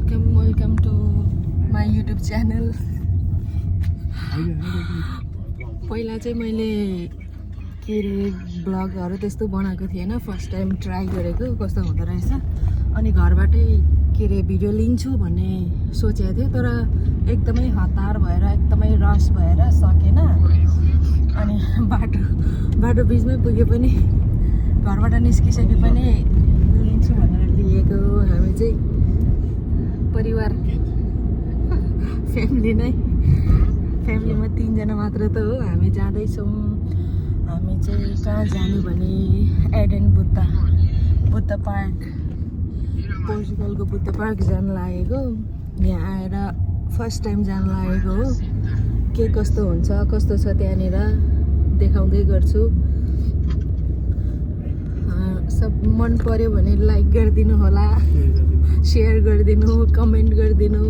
welcome to my YouTube channel. पहिला चाहिँ मैले के रे ब्लगहरु त्यस्तो बनाएको थिएन, फर्स्ट टाइम ट्राई गरेको कस्तो हुँदो रहेछ। अनि घरबाटै के रे भिडियो लिन्छु भन्ने सोचेको थिएँ, तर एकदमै हतार भएर एकदमै रस भएर सकेन। अनि बाटो बिचमै पुगे पनि घरबाट निस्किसके पनि लिन्छु भनेर लिएको। हामी चाहिँ परिवार फ्यामिलीमा 3 जना मात्र त हो। हामी जाँदैछौँ। हामी चाहिँ कहाँ जानु भने एडेन बुद्ध पार्क, पोर्चुगलको बुद्ध पार्क जान लागेको। यहाँ आएर फर्स्ट टाइम जान लागेको हो। के कस्तो हुन्छ कस्तो छ त्यहाँनिर देखाउँदै गर्छु। सब मन पर्यो भने लाइक गरिदिनु होला, शेयर गरिदिनु, कमेन्ट गरिदिनु।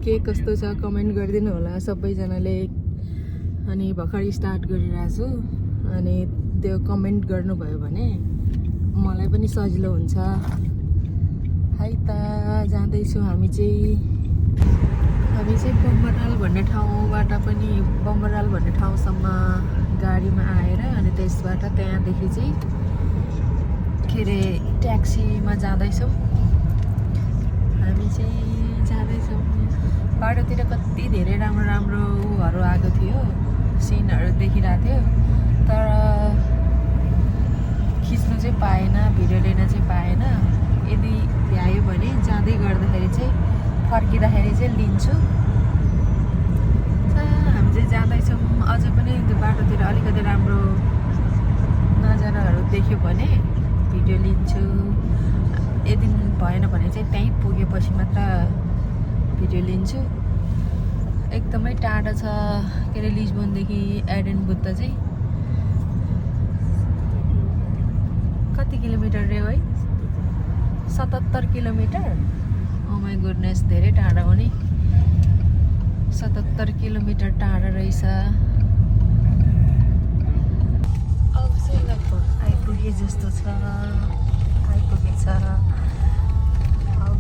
के कस्तो छ कमेन्ट गरिदिनु होला सबैजनाले। अनि भर्खर स्टार्ट गरिरहेको छु, अनि त्यो कमेन्ट गर्नुभयो भने मलाई पनि सजिलो हुन्छ। है त जाँदैछौँ हामी चाहिँ बम्बराल भन्ने ठाउँबाट पनि बम्बराल भन्ने ठाउँसम्म गाडीमा आएर अनि त्यसबाट त्यहाँदेखि चाहिँ के रे ट्याक्सीमा जाँदैछौँ। हामी चाहिँ जाँदैछौँ। बाटोतिर कति धेरै राम्रो उहरू आएको थियो, सिनहरू देखिरहेको थियो, तर खिच्नु चाहिँ पाएन, भिडियो लिन चाहिँ पाएन। यदि भ्यायो भने जाँदै गर्दाखेरि चाहिँ फर्किँदाखेरि चाहिँ लिन्छु। हामी चाहिँ जाँदैछौँ। अझै पनि त्यो बाटोतिर अलिकति राम्रो नजाराहरू देख्यो भने भिडियो लिन्छु। यदि भएन भने चाहिँ त्यहीँ पुगेपछि मात्र भिडियो लिन्छु। एकदमै टाढो छ के अरे लिस्बनदेखि एडेन बुद्ध चाहिँ। कति किलोमिटर रे है? 77 किलोमिटर। ओ माई गुडनेस, धेरै टाढा हो नि। 77 किलोमिटर टाढा रहेछ। अब चाहिँ लगभग आइपुगे जस्तो छ। आइपुगेछ।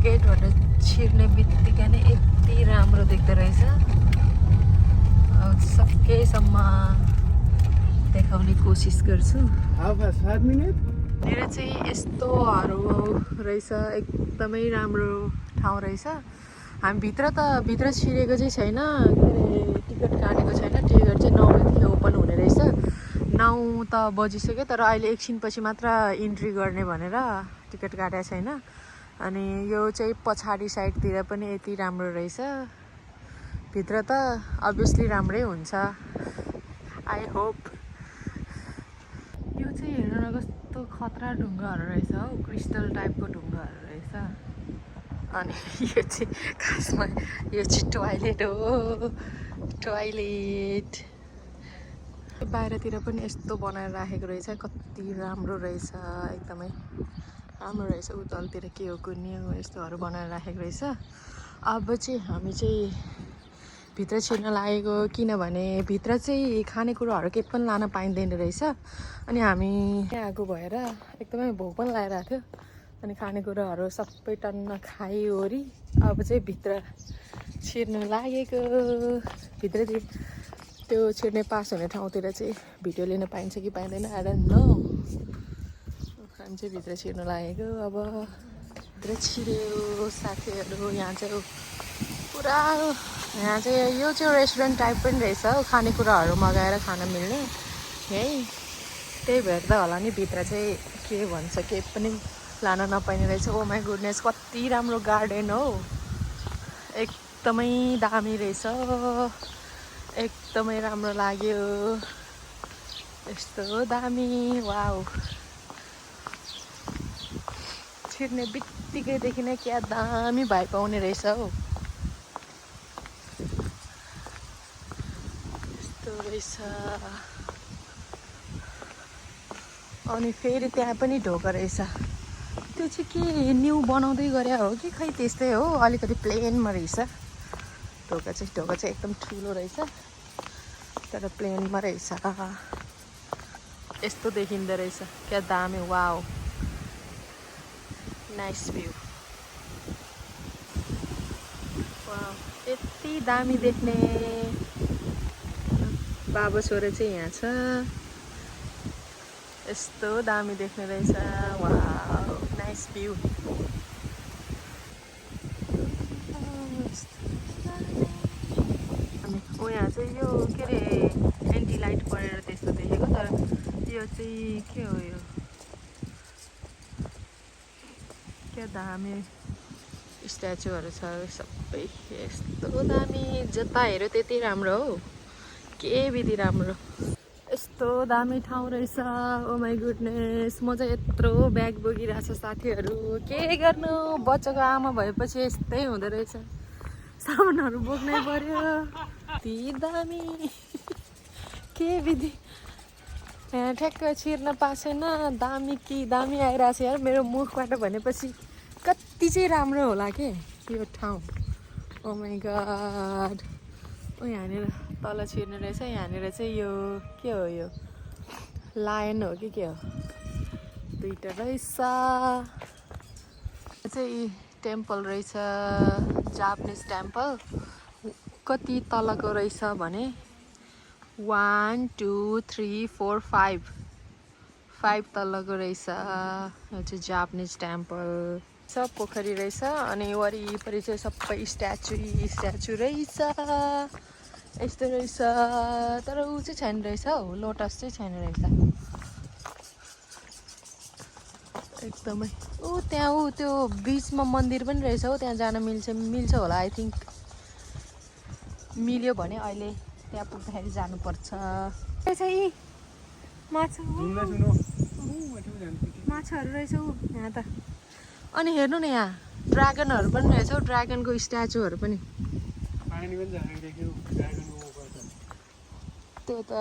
गेटबाट छिर्ने बित्तिकै नै यति राम्रो देख्दो रहेछ। अब सकेसम्म देखाउने कोसिस गर्छु। मेरो चाहिँ यस्तोहरू रहेछ, एकदमै राम्रो ठाउँ रहेछ। हामी भित्र छिरेको चाहिँ छैन, के अरे टिकट काटेको छैन। टिकट चाहिँ 9 बजीदेखि ओपन हुने रहेछ। 9 त बजिसक्यो, तर अहिले एकछिनपछि मात्र इन्ट्री गर्ने भनेर टिकट काटेको छैन। अनि यो चाहिँ पछाडि साइडतिर पनि यति राम्रो रहेछ। भित्र त अभियसली राम्रै हुन्छ, आई होप। यो चाहिँ हेर्नु न कस्तो खतरा ढुङ्गाहरू रहेछ हौ, क्रिस्टल टाइपको ढुङ्गाहरू रहेछ। अनि यो चाहिँ खासमा यो चाहिँ टोयलेट हो, टोयलेट। बाहिरतिर पनि यस्तो बनाएर राखेको रहेछ, कति राम्रो रहेछ, एकदमै राम्रो रहेछ। उतालतिर के हो कुन्नी हो यस्तोहरू बनाएर राखेको रहेछ। अब चाहिँ हामी चाहिँ भित्र छिर्न लागेको, किनभने भित्र चाहिँ खानेकुराहरू केही पनि लान पाइँदैन रहेछ। अनि हामी यहाँ आएको भएर एकदमै भोक पनि लागिरहेको थियो। अनि खानेकुराहरू सबै टन्न खाइओरी अब चाहिँ भित्र छिर्नु लागेको। भित्र चाहिँ त्यो छिर्ने पास हुने ठाउँतिर चाहिँ भिडियो लिन पाइन्छ कि पाइँदैन, आई डोन्ट नो। हामी चाहिँ भित्र छिर्नु लागेको। अब भित्र छिर्यो साथीहरू। यहाँ चाहिँ पुरा, यहाँ चाहिँ यो चाहिँ रेस्टुरेन्ट टाइप पनि रहेछ हौ, खानेकुराहरू मगाएर खान मिल्ने यही। त्यही भएर त होला नि भित्र चाहिँ के भन्छ केही पनि लान नपाइने रहेछ। ओ माई गुडनेस, कति राम्रो गार्डन हो, एकदमै दामी रहेछ, एकदमै राम्रो लाग्यो। यस्तो दामी, वाउ। छिर्ने बित्तिकैदेखि नै क्या दामी भाइ पाउने रहेछ हौ। यस्तो रहेछ। अनि फेरि त्यहाँ पनि ढोका रहेछ। त्यो चाहिँ के न्यू बनाउँदै गरे हो कि खै त्यस्तै हो, अलिकति प्लेनमा रहेछ ढोका चाहिँ एकदम ठुलो रहेछ, तर प्लेनमा रहेछ। यस्तो देखिँदो रहेछ, क्या दामी, वाउ, नाइस भ्यू। वाउ, यति दामी देख्ने बाबा छोरा चाहिँ यहाँ छ। यस्तो दामी देख्ने रहेछ। Wow, nice view. अनि यहाँ चाहिँ यो के अरे एन्टी लाइट परेर त्यस्तो देखेको, तर यो चाहिँ के हो, यो क्या दामी स्ट्याचुहरू छ सबै। यस्तो दामी, जता हेऱ्यो त्यति राम्रो हो, के विधि राम्रो। यस्तो दामी ठाउँ रहेछ। ओ माई गुडनेस, म चाहिँ यत्रो ब्याग बोकिरहेको छ साथीहरू। के गर्नु, बच्चाको आमा भएपछि यस्तै हुँदो रहेछ, सामानहरू बोक्नै पर्यो। ती दामी के विधि, यहाँ ठ्याक्क छिर्न पाएको छैन। दामी कि दामी आइरहेको छ यार मेरो मुखबाट भनेपछि। कति चाहिँ राम्रो होला के यो ठाउँ। ओ माई गड। ओ यहाँनिर तल छिर्ने रहेछ। यहाँनिर चाहिँ यो के हो, यो लायन हो कि के हो, दुईटा रहेछ। यो चाहिँ टेम्पल रहेछ, जापानिज टेम्पल। कति तलको रहेछ भने 1 2 3 4 5 तलको रहेछ। यो चाहिँ जापानिज टेम्पल। सब पोखरी रहेछ अनि वरिपरि चाहिँ सबै स्ट्याचु रहेछ। यस्तो रहेछ, तर ऊ चाहिँ छैन रहेछ हौ, लोटस चाहिँ छैन रहेछ एकदमै। ऊ त्यहाँ ऊ त्यो बिचमा मन्दिर पनि रहेछ हौ, त्यहाँ जान मिल्छ होला आई थिङ्क। मिल्यो भने अहिले त्यहाँ पुग्दाखेरि जानुपर्छ। यी माछाहरू रहेछ ऊ यहाँ त। अनि हेर्नु न यहाँ ड्रागनहरू पनि रहेछ हौ, ड्रागनको स्ट्याचुहरू पनि। त्यो त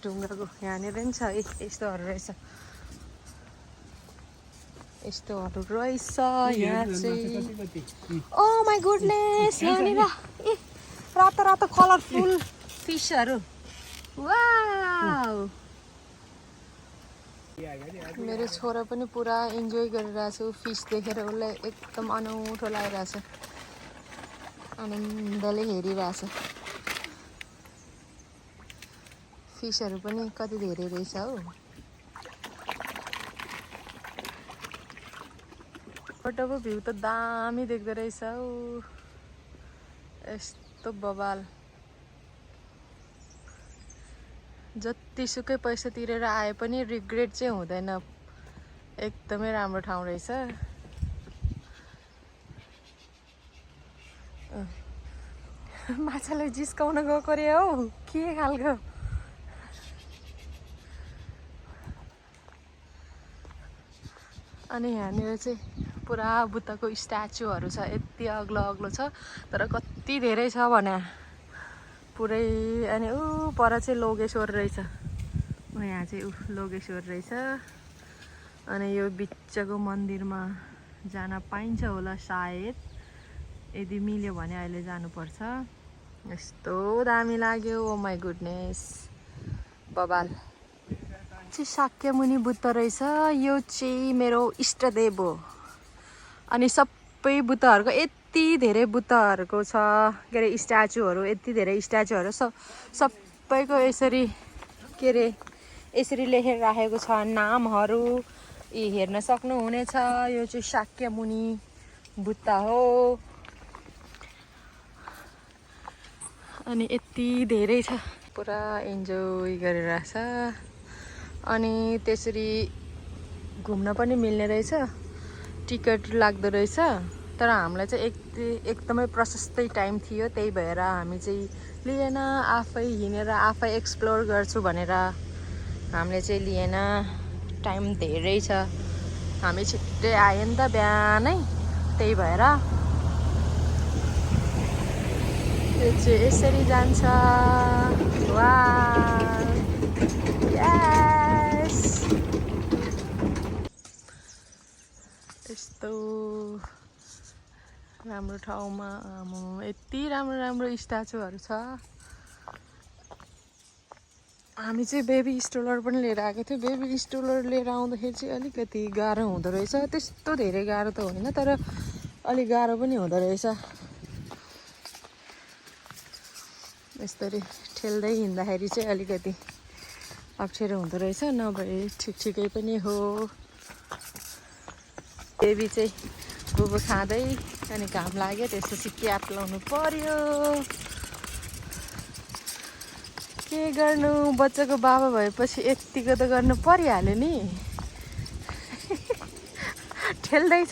ढुङ्गाको यहाँनिर पनि छ। यस्तोहरू रहेछ, यस्तोहरू रहेछ यहाँ चाहिँ। ओ माई गुडनेस, यहाँनिर ए रातो रातो कलरफुल फिसहरू। वाउ, मेरो छोरा पनि पुरा इन्जोय गरिरहेछ फिस देखेर। उसलाई एकदम अनौठो लागिरहेछ, आनन्दले हेरिरहेछ। फिसहरू पनि कति धेरै रहेछ हौ। फोटोको भ्यू त दामी देख्दो रहेछ हौ, यस्तो बबाल। जतिसुकै पैसा तिरेर आए पनि रिग्रेट चाहिँ हुँदैन। एकदमै राम्रो ठाउँ रहेछ। माछाले जिस्काउन गएको रे हौ, के खालको। अनि यहाँनिर चाहिँ पुरा बुद्धको स्ट्याचुहरू छ, यति अग्लो अग्लो छ, तर कति धेरै छ भने पुरै। अनि ऊ पर चाहिँ लोगेश्वर रहेछ, यहाँ चाहिँ लोगेश्वर रहेछ। अनि यो बिचको मन्दिरमा जान पाइन्छ होला सायद, यदि मिल्यो भने अहिले जानुपर्छ। यस्तो दामी लाग्यो। ओ माई गुडनेस, बबाल। चाहिँ शाक्यमुनि बुद्ध रहेछ। यो चाहिँ मेरो इष्टदेव हो। अनि सबै बुद्धहरूको यति धेरै बुद्धहरूको छ के अरे स्ट्याचुहरू, यति धेरै स्ट्याचुहरू सबैको यसरी के अरे यसरी लेखेर राखेको छ नामहरू। यी हेर्न सक्नुहुनेछ। यो चाहिँ शाक्यमुनि बुद्ध हो। अनि यति धेरै छ, पुरा इन्जोय गरिरहेछ। अनि त्यसरी घुम्न पनि मिल्ने रहेछ, टिकट लाग्दो रहेछ। तर हामीलाई चाहिँ एकदमै प्रशस्तै टाइम थियो, त्यही भएर हामी चाहिँ लिएन। आफै हिँडेर आफै एक्सप्लोर गर्छु भनेर हामीले चाहिँ लिएन। टाइम धेरै छ, हामी छिट्टै आयो नि त बिहानै, त्यही भएर यो चाहिँ यसरी जान्छ। वाउ, यस, यस्तो राम्रो ठाउँमा यति राम्रो राम्रो स्ट्याचुहरू छ। हामी चाहिँ बेबी स्ट्रोलर पनि लिएर आएको थियो। बेबी स्ट्रोलर लिएर आउँदाखेरि चाहिँ अलिकति गाह्रो हुँदो रहेछ। त्यस्तो धेरै गाह्रो त होइन, तर अलिक गाह्रो पनि हुँदो रहेछ। यसरी ठेल्दै हिँड्दाखेरि चाहिँ अलिकति अप्ठ्यारो हुँदो रहेछ, नभए ठिकै पनि हो। बेबी चाहिँ बुबु खाँदै अनि घाम लाग्यो त्यसपछि क्याप लाउनु पर्यो। के गर्नु, बच्चाको बाबा भएपछि यतिको त गर्नु परिहाल्यो नि। ठेल्दैछ।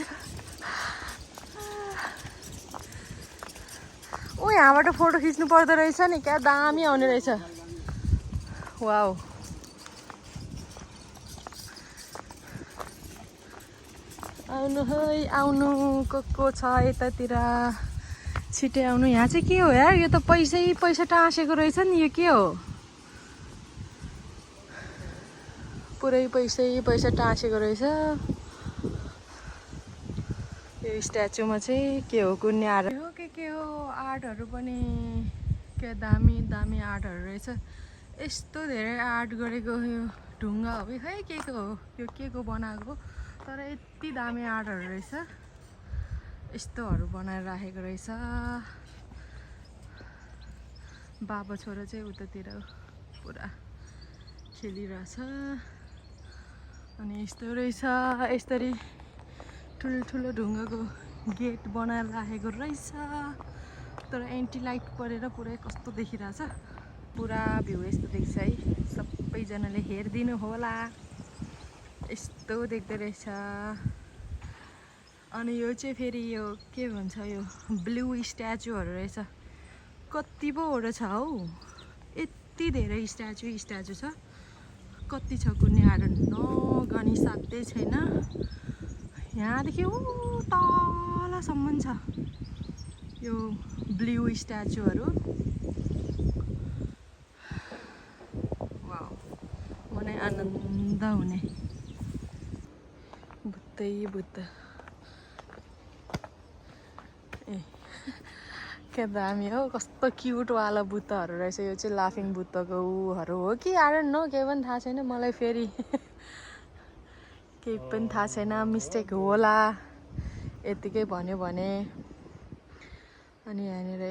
ओ यहाँबाट फोटो खिच्नु पर्दो रहेछ नि, क्या दामी आउने रहेछ। वाउ, आउनु है आउनु, को छ यतातिर, छिटै आउनु। यहाँ चाहिँ के हो यार, यो त पैसा टाँसेको रहेछ नि, यो के हो? पुरै पैसा टाँसेको रहेछ। यो स्ट्याचुमा चाहिँ के हो, कुन्ने आर्ट हो के हो, आर्टहरू पनि के दामी दामी आर्टहरू रहेछ। यस्तो धेरै आर्ट गरेको यो ढुङ्गा हो कि खै के को हो, यो के को बनाएको, तर यति दामी आर्टहरू रहेछ। यस्तोहरू बनाएर राखेको रहेछ। बाबा छोरा चाहिँ उतातिर पुरा खेलिरहेछ। अनि यस्तो रहेछ, यसरी ठुल्ठुलो ढुङ्गाको गेट बनाएर राखेको रहेछ। तर एन्टी लाइट परेर पुरै कस्तो देखिरहेछ। पुरा भ्यू यस्तो देख्छ है, सबैजनाले हेरिदिनु होला। यस्तो देख्दो रहेछ। अनि यो चाहिँ फेरि यो के भन्छ, यो ब्लू स्ट्याचुहरू रहेछ। कति पो छ हौ, यति धेरै स्ट्याचु छ। कति छ कुन्ने आर्ट नगनी सक्दै छैन। यहाँदेखि ऊ तलसम्म छ यो ब्लू स्ट्याचुहरू। वाउ, मनै आनन्द हुने। बुद्धै बुद्ध, ए क्या दामी हो, कस्तो क्युटवाला बुद्धहरू रहेछ। यो चाहिँ लाफिङ बुद्धको ऊहरू हो कि आई डोन्ट नो, केही पनि थाहा छैन मलाई। फेरि केही पनि थाहा छैन, मिस्टेक होला, यतिकै भन्यो भने। अनि यहाँनिर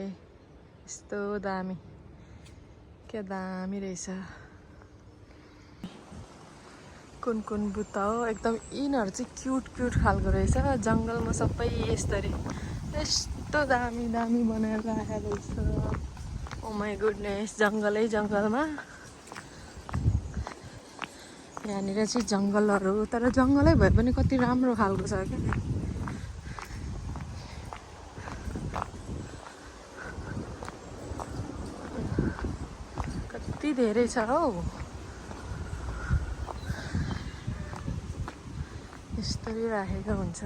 यस्तो दामी, क्या दामी रहेछ। कुन बुद्ध हो, एकदम यिनीहरू चाहिँ क्युट खालको रहेछ। जङ्गलमा सबै यस्तरी यस्तो दामी बनाएर राखेको रहेछ। ओ माई गुडनेस, जङ्गलमा यहाँनिर चाहिँ जङ्गलहरू, तर जङ्गलै भए पनि कति राम्रो खालको छ क्या। कति धेरै छ हौ। यस्तरी राखेको हुन्छ।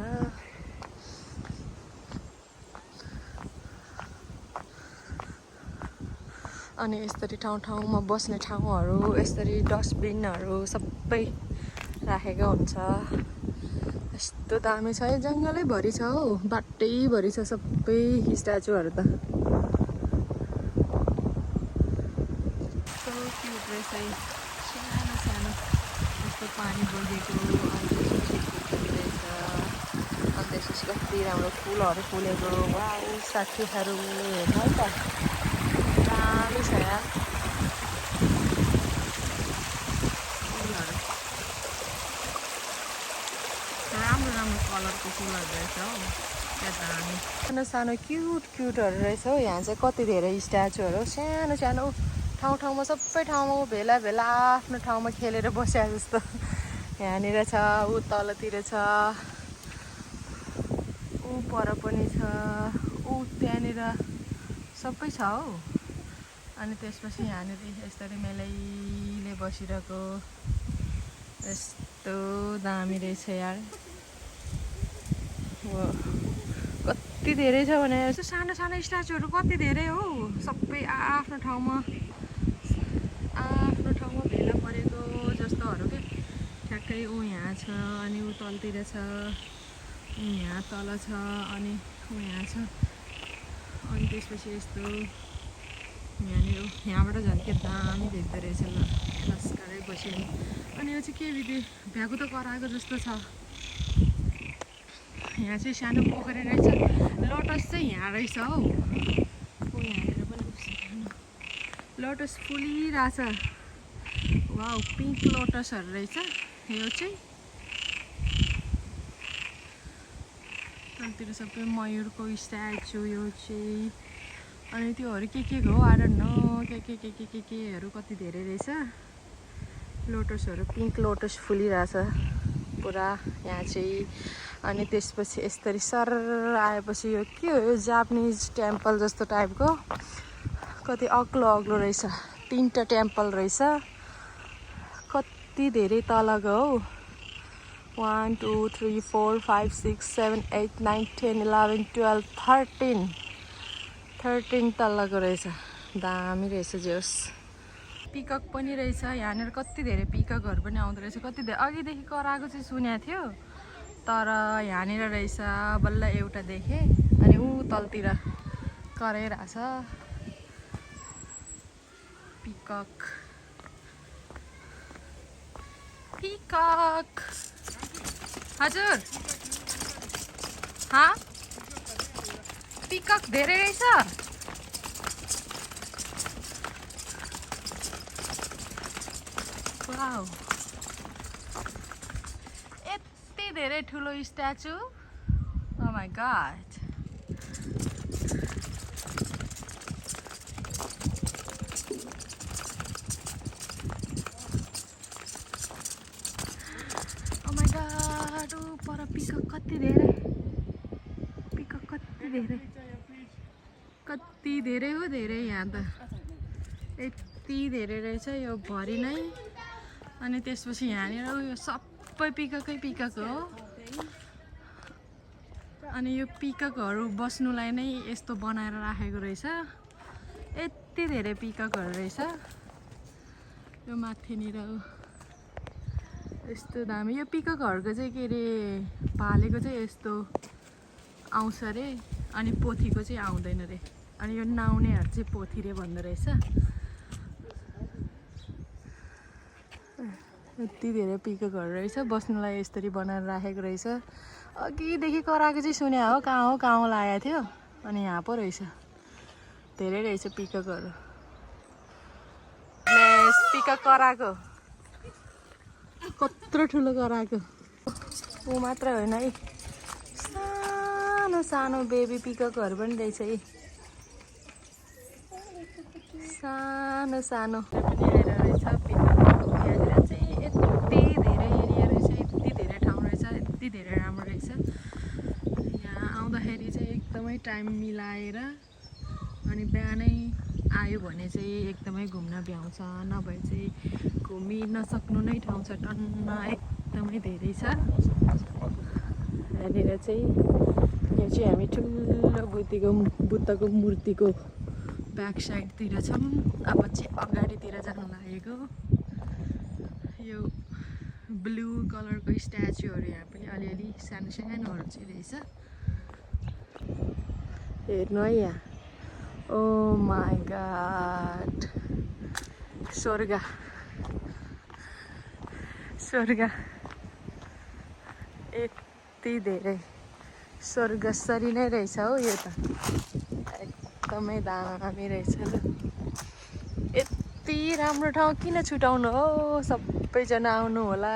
अनि यसरी ठाउँमा बस्ने ठाउँहरू, यसरी डस्टबिनहरू सबै राखेको हुन्छ। यस्तो दामी छ है, जङ्गलैभरि छ हौ, बाटैभरि छ सबै स्ट्याचुहरू त। कस्तो क्युट रहेछ है, सानो यस्तो पानी बगेको रहेछ। अनि त्यसपछि कति राम्रो फुलहरू फुलेको। वाउ, साथीहरू हेर्नु है त, दामी छ यार। राम्रो कलरको फुलहरू रहेछ हौ, क्या दामी। सानो क्युटहरू रहेछ हौ। यहाँ चाहिँ कति धेरै स्ट्याचुहरू, सानो ठाउँमा सबै ठाउँमा भेला आफ्नो ठाउँमा खेलेर बस्या जस्तो। यहाँनिर छ, ऊ तलतिर छ, ऊ पर पनि छ, ऊ त्यहाँनिर सबै छ हौ। अनि त्यसपछि यहाँनिर यसरी मेलैले बसिरहेको, यस्तो दामी रहेछ यार। कति धेरै छ भने यस्तो सानो स्ट्याचुहरू कति धेरै हौ। सबै आफ्नो ठाउँमा भेला परेको जस्तोहरू के। ठ्याक्कै ऊ यहाँ छ, अनि ऊ तलतिर छ, यहाँ तल छ, अनि ऊ यहाँ छ। अनि त्यसपछि यस्तो यहाँबाट झन् के दामी देख्दो रहेछ। ल नस्कारै बस्यो। अनि यो चाहिँ के विधि भ्यागु त कराएको जस्तो छ। यहाँ चाहिँ सानो पोखरी रहेछ। लोटस चाहिँ यहाँ रहेछ हौ। यहाँनिर पनि लोटस फुलिरहेछ। वाउ, पिङ्क लोटसहरू रहेछ। यो चाहिँ तलतिर सबै मयूरको स्ट्याचु। यो चाहिँ अनि त्योहरू के हो आई डोन्ट नो। केहरू कति धेरै रहेछ। लोटसहरू, पिङ्क लोटस फुलिरहेछ पुरा यहाँ चाहिँ। अनि त्यसपछि यसरी सर आएपछि यो के हो, यो जापानिज टेम्पल जस्तो टाइपको कति अग्लो रहेछ। 3टा टेम्पल रहेछ, कति धेरै तलको हो। 1 2 3 4 5 6 7 8 9 10 11 12 13 तलको रहेछ। दामी रहेछ जोस। पिकक पनि रहेछ यहाँनिर, कति धेरै पिककहरू पनि आउँदो रहेछ। कति धेरै अघिदेखि कराएको चाहिँ सुनेको थियो, तर यहाँनिर रहेछ बल्ल एउटा देखेँ। अनि ऊ तलतिर कराइरहेछ पिकक। हजुर, पिकक धेरै रहेछ। वाउ, यति धेरै ठुलो स्ट्याचु। Oh my god. पर पिकक कति धेरै हो, धेरै यहाँ त यति धेरै रहेछ यो भरि नै। अनि त्यसपछि यहाँनिर यो सबै पिककै हो। अनि यो पिककहरू बस्नुलाई नै यस्तो बनाएर राखेको रहेछ। यति धेरै पिककहरू रहेछ यो माथिनिर। यस्तो दामी। यो पिककहरूको चाहिँ के अरे भालेको चाहिँ यस्तो आउँछ अरे, अनि पोथीको चाहिँ आउँदैन अरे। अनि यो नाउनेहरू चाहिँ पोथी रे भन्दो रहेछ। यति धेरै पिककहरू रहेछ, बस्नुलाई यसरी बनाएर राखेको रहेछ। अघिदेखि कराएको चाहिँ सुने हो, कहाँ लागेको थियो। अनि यहाँ पो रहेछ, धेरै रहेछ पिककहरू। पिकक कराएको कत्रो ठुलो कराएको। ऊ मात्र होइन है, सानो बेबी पिककहरू पनि रहेछ है, सानो पनि आएर रहेछ पिककहरू। यहाँनिर चाहिँ यति धेरै एरिया रहेछ, यति धेरै ठाउँ रहेछ, यति धेरै राम्रो रहेछ। यहाँ आउँदाखेरि चाहिँ एकदमै टाइम मिलाएर अनि बिहानै आयो भने चाहिँ एकदमै घुम्न भ्याउँछ, नभए चाहिँ घुमि नसक्नु नै ठाउँ छ। टन्न एकदमै धेरै छ यहाँनिर चाहिँ। यो चाहिँ हामी ठुलो बुद्धको मूर्तिको ब्याक साइडतिर छौँ। अब चाहिँ अगाडितिर जानु लागेको। यो ब्लू कलरको स्ट्याचुहरू यहाँ पनि अलिअलि सानोहरू चाहिँ रहेछ। हेर्नु है यहाँ, ओ माई गॉड, स्वर्ग यति धेरै स्वर्गसरी नै रहेछ हो यो त। एकदमै दामी रहेछ। यति राम्रो ठाउँ किन छुटाउनु हो, सबैजना आउनु होला,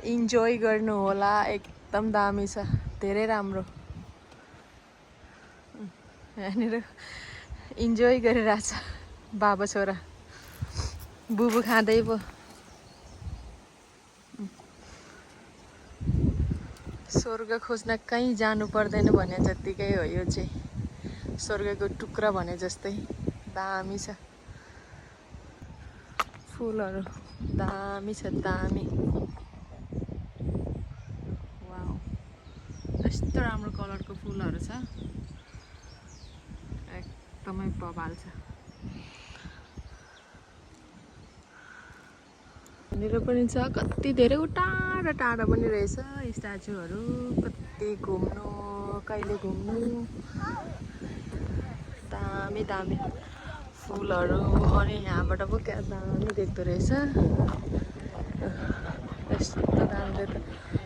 इन्जोय गर्नु होला। एकदम दामी छ, धेरै राम्रो। यहाँनिर इन्जोय गरिरहेछ बाबा छोरा, बुबु खाँदै पो। स्वर्ग खोज्न कहीँ जानु पर्दैन भने जत्तिकै हो यो चाहिँ, स्वर्गको टुक्रा भने जस्तै दामी छ। फुलहरू दामी छ, दामी। वाउ, यस्तो राम्रो कलरको फुलहरू छ, एकदमै बवाल छ। यहाँनिर पनि छ कति धेरै, टाढा पनि रहेछ स्ट्याचुहरू। कति घुम्नु, कहिले घुम्नु, दामी फुलहरू। अनि यहाँबाट पो क्या दामी देख्दो रहेछ, यस्तो दामी।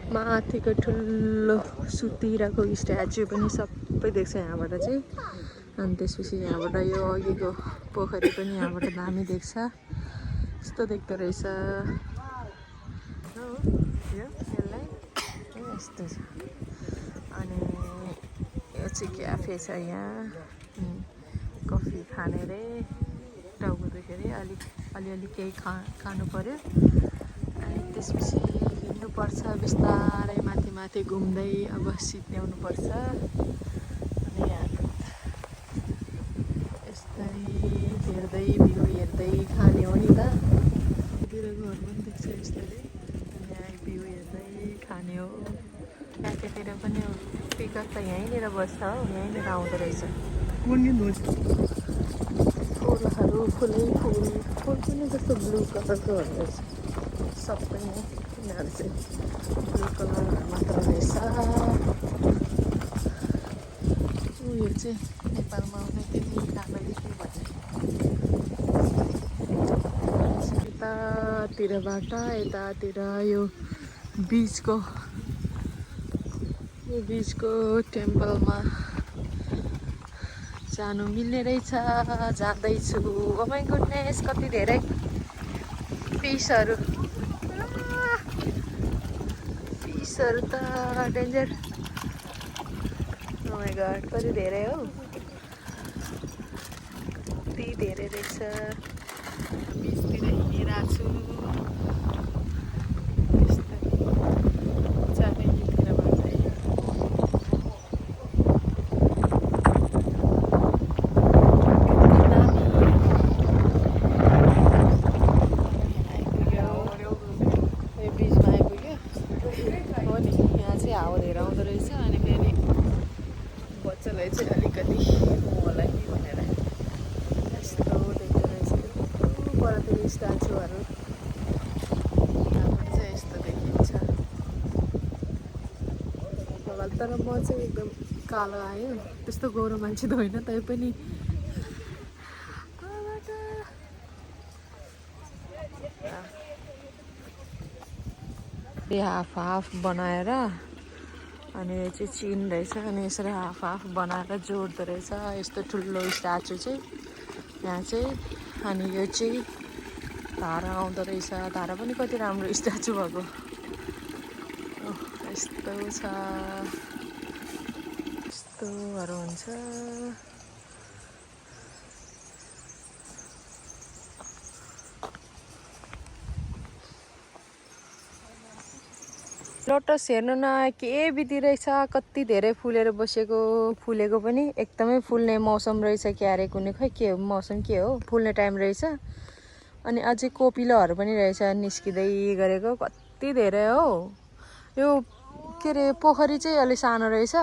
माथिको ठुलो सुतिरहेको स्ट्याचु पनि सबै देख्छ यहाँबाट चाहिँ। अनि त्यसपछि यहाँबाट यो अघिको पोखरी पनि यहाँबाट दामी देख्छ। यस्तो देख्दो रहेछ हो यो यसलाई यस्तो छ। अनि यो चाहिँ क्याफे छ यहाँ, कफी खाने रे, टाउको दुख्यो अरे, अलिअलि केही खानु पर्यो। अनि त्यसपछि हिँड्नुपर्छ बिस्तारै माथि माथि घुम्दै, अब सिद्ध्याउनु पर्छ। अनि यहाँ यस्तै हेर्दै भ्यू हेर्दै खाने हो नि त, तिर घर पनि देख्छ यस्तरी। अनि यहाँ भ्यू हेर्दै खाने हो। क्याफेतिर पनि स्पिकर त यहीँनिर बस्छ हो, यहीँनिर आउँदो रहेछ। फुलहरू फुलै फुल पनि जस्तो ब्लू कलरको रहेछ सबै नै, यिनीहरू चाहिँ ब्लू कलर मात्र रहेछ। उयो चाहिँ नेपालमा आउने तिमी फ्यामिली भन्ने यतातिरबाट यतातिर यो बिचको टेम्पलमा जानु मिल्ने रहेछ। जाँदैछु। ओ माइ गुडनेस, कति धेरै फिसहरू त डेन्जर। ओ माइ गॉड, कति धेरै हो, कति धेरै रहेछ। बिचतिर हिँडिरहेको छु। हावा धेरै आउँदो रहेछ। अनि फेरि बच्चालाई चाहिँ अलिकति होला कि भनेर यस्तो देख्दो रहेछ। परतिर स्ट्याचुहरू यहाँबाट चाहिँ यस्तो देखिन्छ। तर म चाहिँ एकदम कालो आयो, त्यस्तो गोरो मान्छे त होइन, तैपनि हाफ हाफ बनाएर, अनि यो चाहिँ चिन रहेछ। अनि यसरी हाफ हाफ बनाएर जोड्दो रहेछ। यस्तो ठुलो स्ट्याचु चाहिँ यहाँ चाहिँ। अनि यो चाहिँ धारा आउँदो रहेछ। धारा पनि कति राम्रो स्ट्याचु भएको, यस्तो छ, यस्तोहरू हुन्छ। लोटस हेर्नु न के बिति रहेछ, कति धेरै फुलेर बसेको, फुलेको पनि एकदमै फुल्ने मौसम रहेछ क्या अरे, कुनै खै के हो मौसम, के हो, फुल्ने टाइम रहेछ। अनि अझै कोपिलोहरू पनि रहेछ निस्किँदै गरेको, कति धेरै हो। यो के अरे पोखरी चाहिँ अलि सानो रहेछ,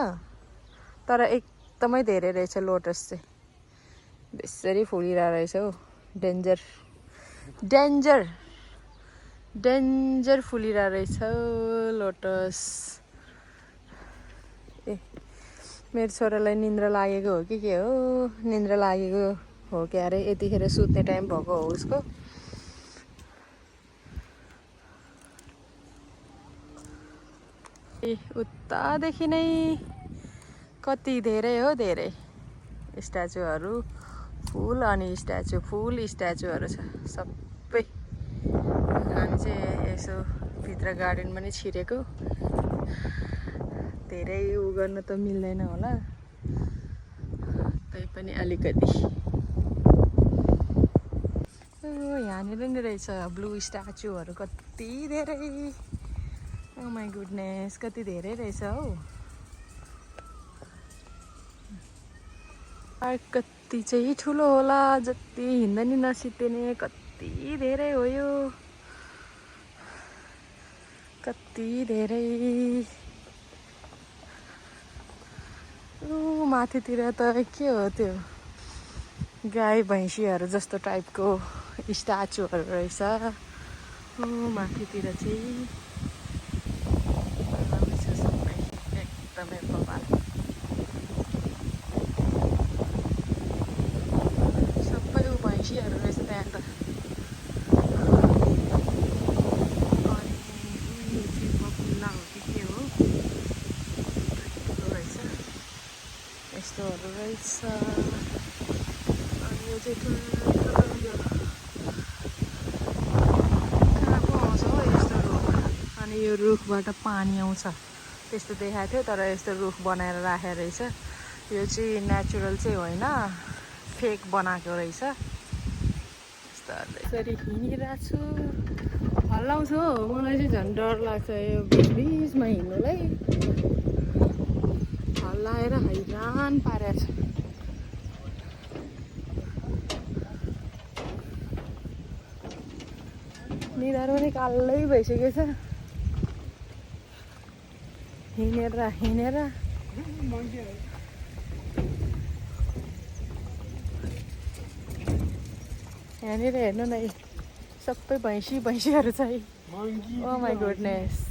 तर एकदमै धेरै रहेछ लोटस चाहिँ। बेसरी फुलिरहेको रहेछ हौ, डेन्जर डेन्जर डेन्जर फुलिरहेको रहेछ लोटस। ए मेरो छोरालाई निन्द्रा लागेको हो कि के हो, निन्द्रा लागेको हो क्या अरे, यतिखेर सुत्ने टाइम भएको हो उसको। उतादेखि नै कति धेरै हो, धेरै स्ट्याचुहरू, फुल अनि स्ट्याचु, फुल स्ट्याचुहरू छ सबै। हामी चाहिँ यसो भित्र गार्डन पनि छिरेको, धेरै उ गर्न त मिल्दैन होला, तैपनि अलिकति। यहाँनिर नि रहेछ ब्लू स्ट्याचुहरू कति धेरै। ओ माई गुडनेस, कति धेरै रहेछ हौ। कति चाहिँ ठुलो होला, जति हिँड्दा नि नसित्तिने, कति धेरै हो यो, कति धेरै। माथितिर त के हो त्यो, गाई भैँसीहरू जस्तो टाइपको स्ट्याचुहरू रहेछ। माथितिर चाहिँ सबै एकदमै बवाल, सबै भैँसीहरू रहेछ त्यहाँ त। यस्तोहरू रहेछ। यो चाहिँ ठुलो कहाँ पो आउँछ हो यस्तो रुख अनि यो रुखबाट पानी आउँछ त्यस्तो देखाएको थियो तर यस्तो रुख बनाएर राखेको रहेछ यो चाहिँ नेचुरल चाहिँ होइन फेक बनाएको रहेछ यसरी हिँडिरहेको छु हल्लाउँछ हो मलाई चाहिँ झन् डर लाग्छ यो बिचमा हिँड्नुलाई हल्लाएर हैरान पारेको छ निधार पनि कालै भइसकेको छ हिँडेर यहाँनिर हेर्नु न सबै भैँसीहरू छ है ओ माई गुडनेस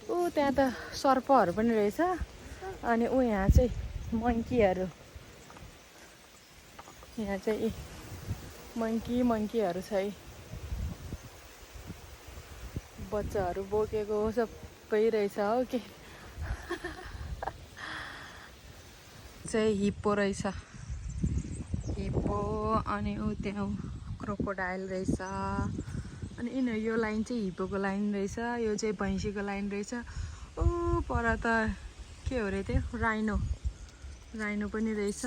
ऊ त्यहाँ त सर्पहरू पनि रहेछ अनि ऊ यहाँ चाहिँ मङ्कीहरू यहाँ चाहिँ मङ्कीहरू छ है बच्चाहरू बोकेको सबै रहेछ हो के चाहिँ हिप्पो रहेछ हिप्पो अनि ऊ त्यहाँ क्रोकोडाइल रहेछ अनि यिनीहरू यो लाइन चाहिँ हिप्पोको लाइन रहेछ यो चाहिँ भैँसीको लाइन रहेछ ओ पर त के हो अरे त्यो राइनो पनि रहेछ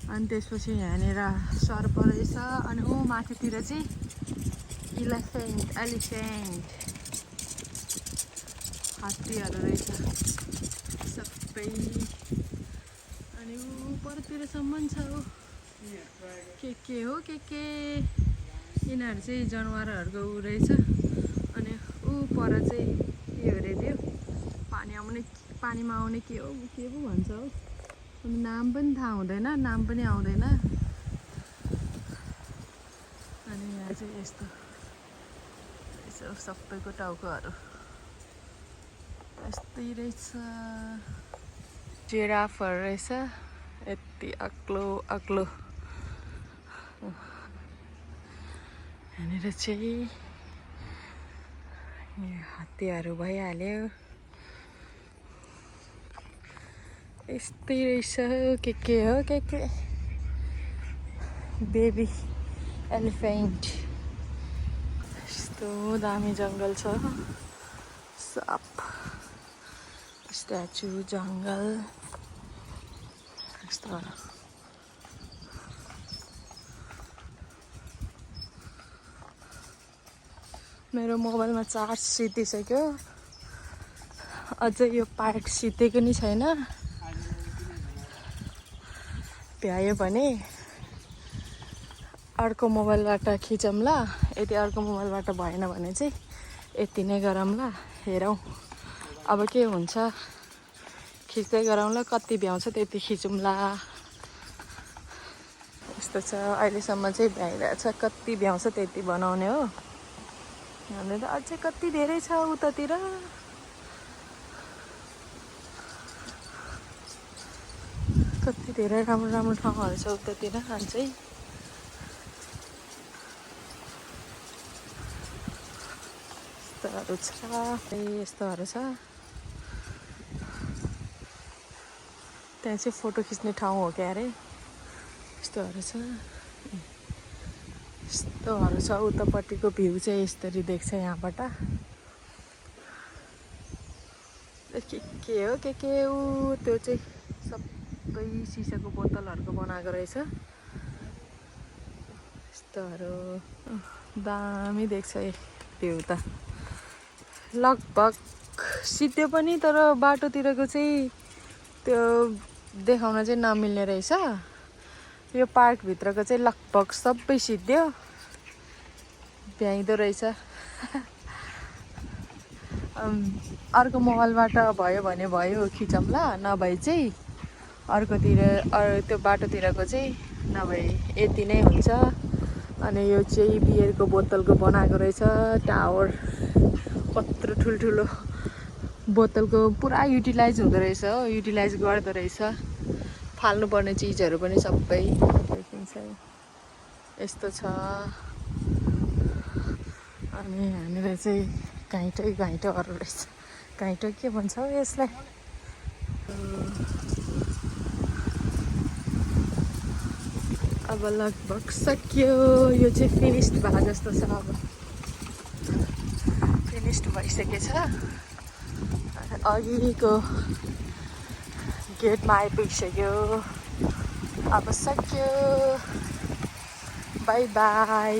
अनि त्यसपछि यहाँनिर सर्प रहेछ अनि ऊ माथितिर चाहिँ एलिफेन्ट हात्तीहरू रहेछ सबै अनि ऊ परतिरसम्म छ हो के हो के यिनीहरू चाहिँ जनावरहरूको ऊ रहेछ अनि ऊ पर चाहिँ के हो अरे त्यो पानीमा आउने के पो भन्छ हो अनि नाम पनि थाहा हुँदैन नाम पनि आउँदैन अनि यहाँ चाहिँ यस्तो सबैको टाउकोहरू यस्तै रहेछ जिराफहरू रहेछ यति अग्लो यहाँनिर चाहिँ हात्तीहरू भइहाल्यो यस्तै रहेछ के हो के बेबी एलिफेन्ट यस्तो दामी जङ्गल छ साप स्ट्याचु जङ्गल यस्तो मेरो मोबाइलमा चार्ज सिद्धिसक्यो अझै यो पार्ट सिद्धेको नि छैन भ्यायो भने अर्को मोबाइलबाट खिचौँला यदि अर्को मोबाइलबाट भएन भने चाहिँ यति नै गरौँला हेरौँ अब के हुन्छ खिच्दै गरौँला कति भ्याउँछ त्यति खिचौँला यस्तो छ अहिलेसम्म चाहिँ भ्याइरहेछ कति भ्याउँछ त्यति बनाउने हो हाम्रो त अझै कति धेरै छ उतातिर कति धेरै राम्रो ठाउँहरू छ उतातिर अझै यस्तोहरू छ यस्तोहरू छ त्यहाँ चाहिँ फोटो खिच्ने ठाउँ हो क्या अरे यस्तोहरू छ यस्तोहरू छ उतापट्टिको भ्यू चाहिँ यसरी देख्छ यहाँबाट के हो के ऊ त्यो चाहिँ सबै सिसाको बोतलहरूको बनाएको रहेछ यस्तोहरू दामी देख्छ भ्यू त लगभग सिद्धो पनि तर बाटोतिरको चाहिँ त्यो देखाउन चाहिँ नमिल्ने रहेछ यो पार्कभित्रको चाहिँ लगभग सबै सिद्धो भ्याइँदो रहेछ अर्को मोबाइलबाट भयो भने भयो खिचौँला नभए चाहिँ अर्कोतिर त्यो बाटोतिरको चाहिँ नभए यति नै हुन्छ अनि यो चाहिँ बियरको बोतलको बनाएको रहेछ टावर कत्रो ठुल्ठुलो बोतलको पुरा युटिलाइज हुँदो रहेछ हो युटिलाइज गर्दो रहेछ फाल्नुपर्ने चिजहरू पनि सबै देखिन्छ यस्तो छ अनि यहाँनिर चाहिँ घाइटोहरू रहेछ घाइटो के भन्छ हौ यसलाई अब लगभग सक्यो यो चाहिँ फिनिस्ड भए जस्तो छ अब फिनिस्ड भइसकेछ अघिको गेटमा आइपुगिसक्यो अब सक्यो बाई बाई